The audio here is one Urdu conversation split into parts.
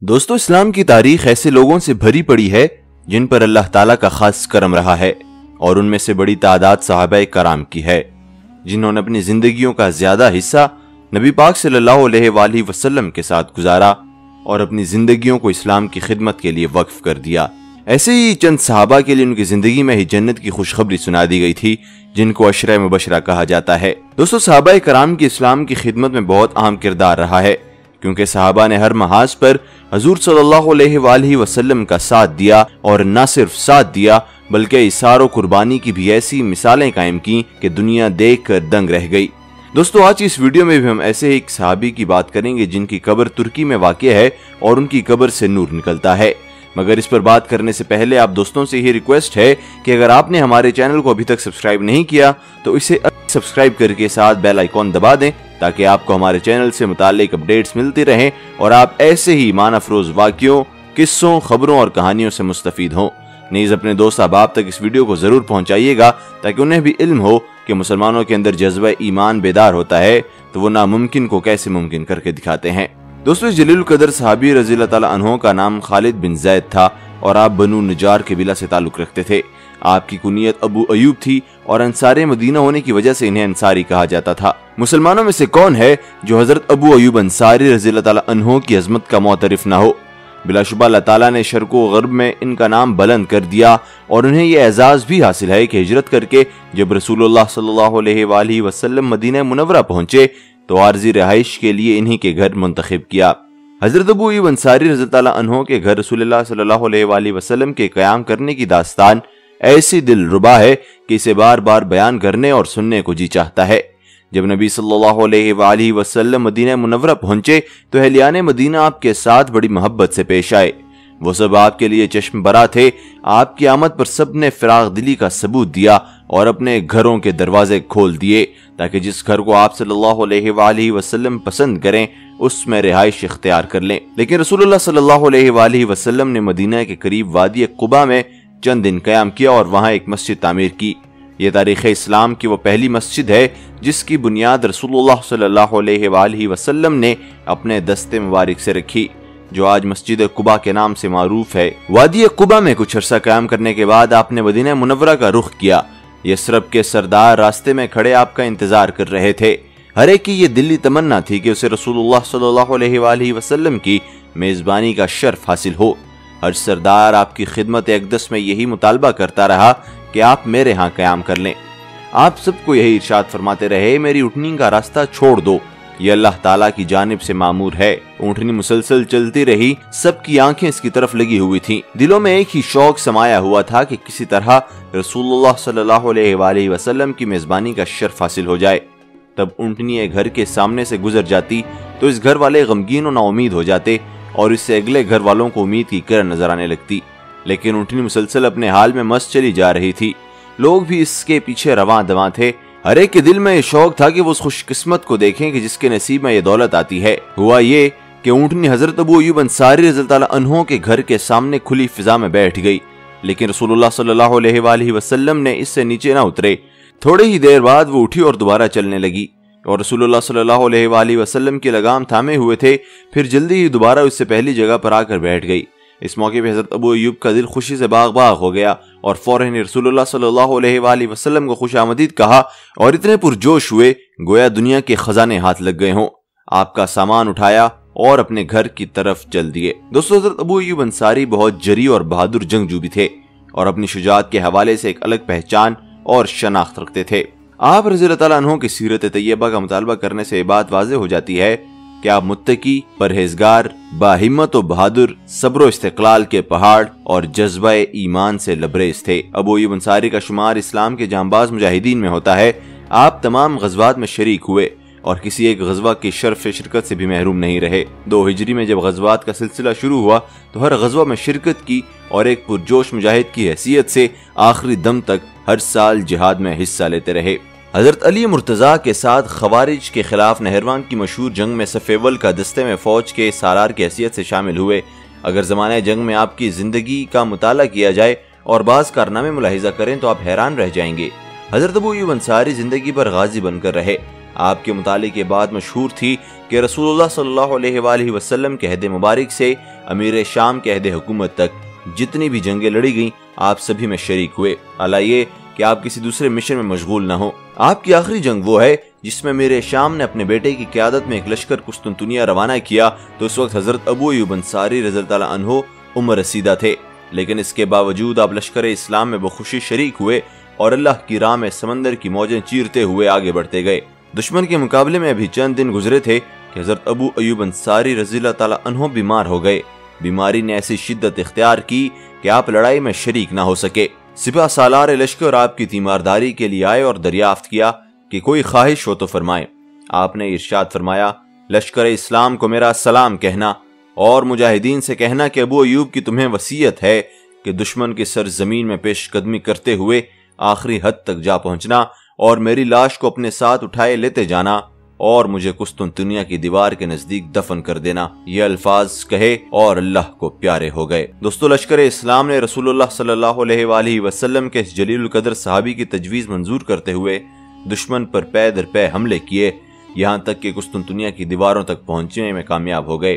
دوستو، اسلام کی تاریخ ایسے لوگوں سے بھری پڑی ہے جن پر اللہ تعالیٰ کا خاص کرم رہا ہے، اور ان میں سے بڑی تعداد صحابہ کرام کی ہے جنہوں نے اپنی زندگیوں کا زیادہ حصہ نبی پاک صلی اللہ علیہ وآلہ وسلم کے ساتھ گزارا اور اپنی زندگیوں کو اسلام کی خدمت کے لیے وقف کر دیا۔ ایسے ہی چند صحابہ کے لیے ان کی زندگی میں ہی جنت کی خوشخبری سنا دی گئی تھی، جن کو عشرہ مبشرہ کہا جاتا ہے۔ دوستو، صحابہ کرام کی اسلام کی خدمت میں بہت اہم کردار رہا ہے، کیونکہ صحابہ نے ہر محاذ پر حضور صلی اللہ علیہ وآلہ وسلم کا ساتھ دیا، اور نہ صرف ساتھ دیا بلکہ اثار و قربانی کی بھی ایسی مثالیں قائم کی کہ دنیا دیکھ کر دنگ رہ گئی۔ دوستو، آج اس ویڈیو میں بھی ہم ایسے ہی ایک صحابی کی بات کریں گے جن کی قبر ترکی میں واقع ہے اور ان کی قبر سے نور نکلتا ہے۔ مگر اس پر بات کرنے سے پہلے آپ دوستوں سے یہ ریکویسٹ ہے کہ اگر آپ نے ہمارے چینل کو ابھی تک سبسکرائب نہیں کیا تو اسے سبسکرائب کر کے ساتھ بیل آئیکن دبا دیں، تاکہ آپ کو ہمارے چینل سے متعلق اپڈیٹس ملتی رہیں اور آپ ایسے ہی ایمان افروز واقعوں، قصوں، خبروں اور کہانیوں سے مستفید ہوں۔ نیز اپنے دوست احباب تک اس ویڈیو کو ضرور پہنچائیے گا تاکہ انہیں بھی علم ہو کہ مسلمانوں کے اندر جذبہ ایمان بیدار ہوتا ہے تو وہ ناممکن کو کیسے ممکن کر کے دکھاتے ہیں۔ دوستو، اس جلیل القدر صحابی رضی اللہ تعالیٰ عنہ کا نام خالد بن زید تھا اور آپ بنو نجار قبیلہ سے تعلق رکھتے تھے۔ آپ کی کنیت ابو ایوب تھی اور انصار مدینہ ہونے کی وجہ سے انہیں انصاری کہا جاتا تھا۔ مسلمانوں میں سے کون ہے جو حضرت ابو ایوب انصاری رضی اللہ تعالیٰ عنہ کی عظمت کا معترف نہ ہو؟ بلا شبہ اللہ تعالیٰ نے شرق و غرب میں ان کا نام بلند کر دیا، اور انہیں یہ اعزاز بھی حاصل ہے کہ ہجرت کر کے جب رسول اللہ صلی اللہ علیہ وآلہ وسلم مدینہ منورہ پہنچے تو عارضی رہائش کے لیے انہی کے گھر منتخب کیا۔ حضرت ابو ایوب انصاری رضی اللہ عنہ کے گھر رسول اللہ صلی اللہ علیہ وآلہ وسلم کے قیام کرنے کی داستان ایسی دل ربا ہے کہ اسے بار بار بیان کرنے اور سننے کو جی چاہتا ہے۔ جب نبی صلی اللہ علیہ وآلہ وسلم مدینہ منورہ پہنچے تو اہلیان مدینہ آپ کے ساتھ بڑی محبت سے پیش آئے۔ وہ سب آپ کے لیے چشم برا تھے۔ آپ کی آمد پر سب نے فراغ دلی کا ثبوت دیا اور اپنے گھروں کے دروازے کھول دیے تاکہ جس گھر کو آپ صلی اللہ علیہ وآلہ وسلم پسند کریں اس میں رہائش اختیار کر لیں۔ لیکن رسول اللہ صلی اللہ علیہ وآلہ وسلم نے مدینہ کے قریب وادی قباء میں چند دن قیام کیا اور وہاں ایک مسجد تعمیر کی۔ یہ تاریخ اسلام کی وہ پہلی مسجد ہے جس کی بنیاد رسول اللہ صلی اللہ علیہ وآلہ وسلم نے اپنے دست مبارک سے رکھی، جو آج مسجد قباء کے نام سے معروف ہے۔ وادی قباء میں کچھ عرصہ قیام کرنے کے بعد آپ نے مدینہ منورہ کا رخ کیا۔ یثرب کے سردار راستے میں کھڑے آپ کا انتظار کر رہے تھے۔ ہر ایک کی یہ دلی تمنا تھی کہ اسے رسول اللہ صلی اللہ علیہ وآلہ وسلم کی میزبانی کا شرف حاصل ہو۔ ہر سردار آپ کی خدمت اقدس میں یہی مطالبہ کرتا رہا کہ آپ میرے ہاں قیام کر لیں۔ آپ سب کو یہی ارشاد فرماتے رہے، میری اونٹنی کا راستہ چھوڑ دو، یہ اللہ تعالیٰ کی جانب سے مامور ہے۔ اونٹنی مسلسل چلتی رہی، سب کی آنکھیں اس کی طرف لگی ہوئی تھیں۔ دلوں میں ایک ہی شوق سمایا ہوا تھا کہ کسی طرح رسول اللہ صلی اللہ علیہ وآلہ وسلم کی میزبانی کا شرف حاصل ہو جائے۔ تب اونٹنی گھر کے سامنے سے گزر جاتی تو اس گھر والے غمگین و نا امید ہو جاتے اور اس سے اگلے گھر والوں کو امید کی کرن نظر آنے لگتی۔ لیکن اونٹنی مسلسل اپنے حال میں مست چلی جا رہی تھی۔ لوگ بھی اس کے پیچھے رواں دواں تھے۔ ہر ایک کے دل میں یہ شوق تھا کہ وہ اس خوش قسمت کو دیکھیں کہ جس کے نصیب میں یہ دولت آتی ہے۔ ہوا یہ کہ اونٹنی حضرت ابو ایوب انصاری رضی اللہ عنہ کے گھر کے سامنے کھلی فضا میں بیٹھ گئی، لیکن رسول اللہ صلی اللہ علیہ وآلہ وسلم نے اس سے نیچے نہ اترے۔ تھوڑے ہی دیر بعد وہ اٹھی اور دوبارہ چلنے لگی، اور رسول اللہ صلی اللہ علیہ وآلہ وسلم کی لگام تھامے ہوئے تھے۔ پھر جلدی ہی دوبارہ اس سے پہلی جگہ پر آ کر بیٹھ گئی۔ اس موقع پہ حضرت ابو ایوب کا دل خوشی سے باغ باغ ہو گیا اور فوراً رسول اللہ صلی اللہ علیہ وآلہ وسلم کو خوش آمدید کہا اور اتنے پرجوش ہوئے گویا دنیا کے خزانے ہاتھ لگ گئے ہوں۔ آپ کا سامان اٹھایا اور اپنے گھر کی طرف چل دیے۔ دوستو، حضرت ابو ایوب انصاری بہت جری اور بہادر جنگجو بھی تھے اور اپنی شجاعت کے حوالے سے ایک الگ پہچان اور شناخت رکھتے تھے۔ آپ رضی اللہ تعالیٰ عنہ کی سیرت طیبہ کا مطالبہ کرنے سے یہ بات واضح ہو جاتی ہے کہ آپ متقی، پرہیزگار، باہمت و بہادر، صبر و استقلال کے پہاڑ اور جذبہ ایمان سے لبریز تھے۔ ابو ایوب انصاری کا شمار اسلام کے جانباز مجاہدین میں ہوتا ہے۔ آپ تمام غزوات میں شریک ہوئے اور کسی ایک غزوہ کی شرف شرکت سے بھی محروم نہیں رہے۔ 2 ہجری میں جب غزوات کا سلسلہ شروع ہوا تو ہر غزوہ میں شرکت کی اور ایک پرجوش مجاہد کی حیثیت سے آخری دم تک ہر سال جہاد میں حصہ لیتے رہے۔ حضرت علی مرتضیٰ کے ساتھ خوارج کے خلاف نہروان کی مشہور جنگ میں صف اول کا دستے میں فوج کے سالار کی حیثیت سے شامل ہوئے۔ اگر زمانہ جنگ میں آپ کی زندگی کا مطالعہ کیا جائے اور بعض کارنامے ملاحظہ کریں تو آپ حیران رہ جائیں گے۔ حضرت ابو ایوب انصاری زندگی پر غازی بن کر رہے۔ آپ کے متعلق یہ بات مشہور تھی کہ رسول اللہ صلی اللہ علیہ وآلہ وسلم کے عہد مبارک سے امیر شام کے عہد حکومت تک جتنی بھی جنگیں لڑی گئیں آپ سبھی میں شریک ہوئے، اللہ یہ کہ آپ کسی دوسرے مشن میں مشغول نہ ہوں۔ آپ کی آخری جنگ وہ ہے جس میں امیر شام نے اپنے بیٹے کی قیادت میں ایک لشکر قسطنطنیہ روانہ کیا تو اس وقت حضرت ابو ایوب انصاری رضی اللہ عنہ عمر رسیدہ تھے، لیکن اس کے باوجود آپ لشکر اسلام میں بخوشی شریک ہوئے اور اللہ کی راہ میں سمندر کی موجیں چیرتے ہوئے آگے بڑھتے گئے۔ دشمن کے مقابلے میں ابھی چند دن گزرے تھے کہ حضرت ابو ایوب انصاری رضی اللہ تعالیٰ عنہ بیمار ہو گئے۔ بیماری نے ایسی شدت اختیار کی کہ آپ لڑائی میں شریک نہ ہو سکے۔ سپہ سالار لشکر آپ کی تیمارداری کے لیے آئے اور دریافت کیا کہ کوئی خواہش ہو تو فرمائیں۔ آپ نے ارشاد فرمایا، لشکر اسلام کو میرا سلام کہنا اور مجاہدین سے کہنا کہ ابو ایوب کی تمہیں وصیت ہے کہ دشمن کی سرزمین میں پیش قدمی کرتے ہوئے آخری حد تک جا پہنچنا اور میری لاش کو اپنے ساتھ اٹھائے لیتے جانا اور مجھے قسطنطنیہ کی دیوار کے نزدیک دفن کر دینا۔ یہ الفاظ کہے اور اللہ کو پیارے ہو گئے۔ دوستو، لشکر اسلام نے رسول اللہ صلی اللہ علیہ وآلہ وسلم کے اس جلیل القدر صحابی کی تجویز منظور کرتے ہوئے دشمن پر پے در پے حملے کیے، یہاں تک کہ قسطنطنیہ کی دیواروں تک پہنچنے میں کامیاب ہو گئے،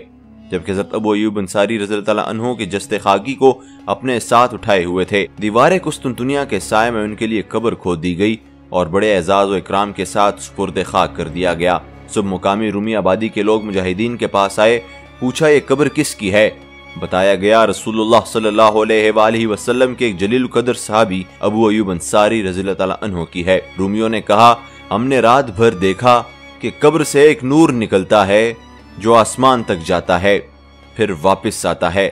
جبکہ حضرت ابو ایوب انصاری رضی اللہ عنہ کے جسد خاکی کو اپنے ساتھ اٹھائے ہوئے تھے۔ دیوار قسطنطنیہ کے سائے میں ان کے لیے قبر کھود دی گئی اور بڑے اعزاز و اکرام کے ساتھ سپرد خاک کر دیا گیا۔ سب مقامی رومی آبادی کے لوگ مجاہدین کے پاس آئے، پوچھا یہ قبر کس کی ہے؟ بتایا گیا رسول اللہ صلی اللہ علیہ وآلہ وسلم کے ایک جلیل القدر صحابی ابو ایوب انصاری رضی اللہ عنہ کی ہے۔ رومیوں نے کہا، ہم نے رات بھر دیکھا کہ قبر سے ایک نور نکلتا ہے جو آسمان تک جاتا ہے پھر واپس آتا ہے،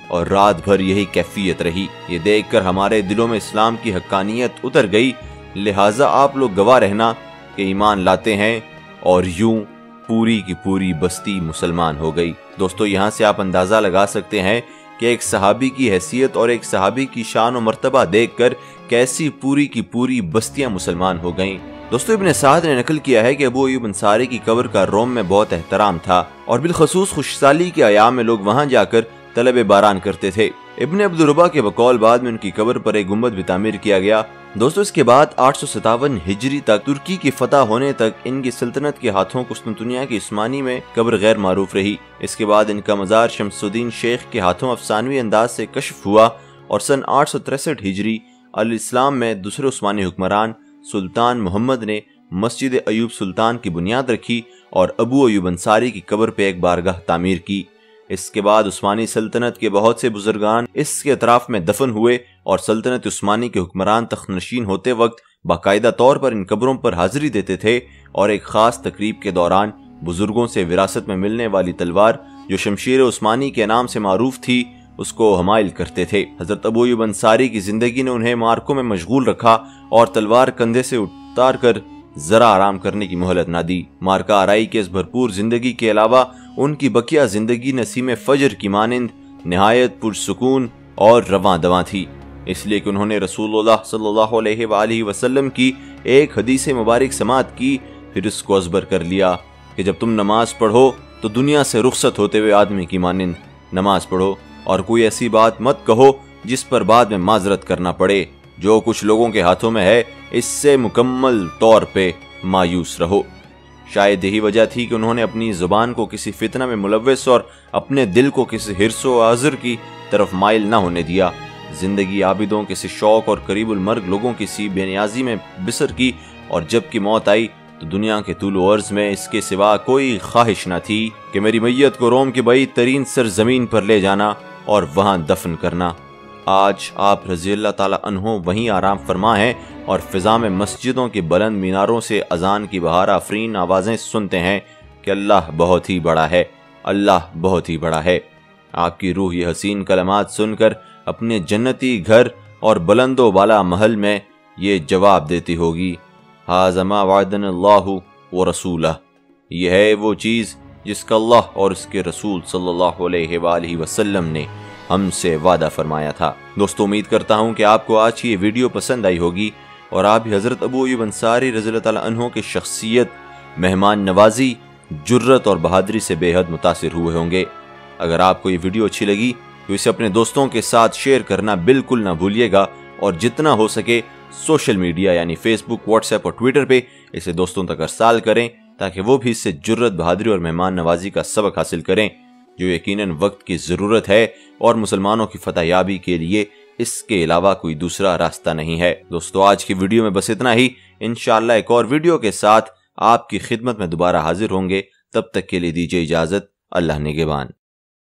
اور رات بھر یہی کیفیت رہی۔ یہ دیکھ کر ہمارے دلوں میں اسلام کی حقانیت اتر گئی، لہٰذا آپ لوگ گواہ رہنا کہ ایمان لاتے ہیں، اور یوں پوری کی پوری بستی مسلمان ہو گئی۔ دوستو، یہاں سے آپ اندازہ لگا سکتے ہیں کہ ایک صحابی کی حیثیت اور ایک صحابی کی شان و مرتبہ دیکھ کر کیسی پوری کی پوری بستیاں مسلمان ہو گئیں۔ دوستو، ابن سعد نے نقل کیا ہے کہ ابو ایوب انصاری کی قبر کا روم میں بہت احترام تھا اور بالخصوص خوشحالی کے ایام میں لوگ وہاں جا کر طلب باران کرتے تھے۔ ابن عبدالربا کے بقول بعد میں ان کی قبر پر ایک گنبد بھی تعمیر کیا گیا۔ دوستو، اس کے بعد 857 ہجری تک ترکی کی فتح ہونے تک ان کی سلطنت کے ہاتھوں قسطنطنیہ کی عثمانی میں قبر غیر معروف رہی۔ اس کے بعد ان کا مزار شمس الدین شیخ کے ہاتھوں افسانوی انداز سے کشف ہوا اور سن 863 ہجری الاسلام میں دوسرے عثمانی حکمران سلطان محمد نے مسجد ایوب سلطان کی بنیاد رکھی اور ابو ایوب انصاری کی قبر پہ ایک بارگاہ تعمیر کی۔ اس کے بعد عثمانی سلطنت کے بہت سے بزرگان اس کے اطراف میں دفن ہوئے اور سلطنت عثمانی کے حکمران تخت نشین ہوتے وقت باقاعدہ طور پر ان قبروں پر حاضری دیتے تھے اور ایک خاص تقریب کے دوران بزرگوں سے وراثت میں ملنے والی تلوار جو شمشیر عثمانی کے نام سے معروف تھی اس کو حمائل کرتے تھے۔ حضرت ابو ایوب انصاری کی زندگی نے انہیں مارکوں میں مشغول رکھا اور تلوار کندھے سے اتار کر ذرا آرام کرنے کی مہلت نہ دی۔ مارکہ آرائی کے اس بھرپور زندگی کے علاوہ ان کی بقیہ زندگی نسیم فجر کی مانند نہایت پرسکون اور رواں دواں تھی، اس لیے کہ انہوں نے رسول اللہ صلی اللہ علیہ وآلہ وسلم کی ایک حدیث مبارک سماعت کی، پھر اس کو ازبر کر لیا کہ جب تم نماز پڑھو تو دنیا سے رخصت ہوتے ہوئے آدمی کی مانند نماز پڑھو اور کوئی ایسی بات مت کہو جس پر بعد میں معذرت کرنا پڑے۔ جو کچھ لوگوں کے ہاتھوں میں ہے اس سے مکمل طور پہ مایوس رہو۔ شاید یہی وجہ تھی کہ انہوں نے اپنی زبان کو کسی فتنہ میں ملوث اور اپنے دل کو کسی حرص و آزر کی طرف مائل نہ ہونے دیا۔ زندگی عابدوں کسی شوق اور قریب المرگ لوگوں کی سی بے نیازی میں بسر کی، اور جب کہ موت آئی تو دنیا کے طول و عرض میں اس کے سوا کوئی خواہش نہ تھی کہ میری میت کو روم کی بعید ترین سرزمین پر لے جانا اور وہاں دفن کرنا۔ آج آپ رضی اللہ تعالیٰ عنہ وہیں آرام فرما ہیں اور فضا میں مسجدوں کی بلند میناروں سے اذان کی بہار آفرین آوازیں سنتے ہیں کہ اللہ بہت ہی بڑا ہے، اللہ بہت ہی بڑا ہے۔ آپ کی روح یہ حسین کلمات سن کر اپنے جنتی گھر اور بلند و بالا محل میں یہ جواب دیتی ہوگی، ھذا ما وعدنا اللہ ورسولہ، یہ ہے وہ چیز جس کا اللہ اور اس کے رسول صلی اللہ علیہ وآلہ وسلم نے ہم سے وعدہ فرمایا تھا۔ دوستو، امید کرتا ہوں کہ آپ کو آج کی یہ ویڈیو پسند آئی ہوگی اور آپ بھی حضرت ابو ایوب انصاری رضی اللہ عنہ کی شخصیت، مہمان نوازی، جرت اور بہادری سے بے حد متاثر ہوئے ہوں گے۔ اگر آپ کو یہ ویڈیو اچھی لگی تو اسے اپنے دوستوں کے ساتھ شیئر کرنا بالکل نہ بھولیے گا، اور جتنا ہو سکے سوشل میڈیا یعنی فیس بک، واٹس ایپ اور ٹویٹر پہ اسے دوستوں تک ارسال کریں تاکہ وہ بھی اس سے جرت، بہادری اور مہمان نوازی کا سبق حاصل کریں، جو یقیناً وقت کی ضرورت ہے اور مسلمانوں کی فتح یابی کے لیے اس کے علاوہ کوئی دوسرا راستہ نہیں ہے۔ دوستو، آج کی ویڈیو میں بس اتنا ہی۔ انشاءاللہ ایک اور ویڈیو کے ساتھ آپ کی خدمت میں دوبارہ حاضر ہوں گے۔ تب تک کے لیے دیجیے اجازت۔ اللہ نگہبان۔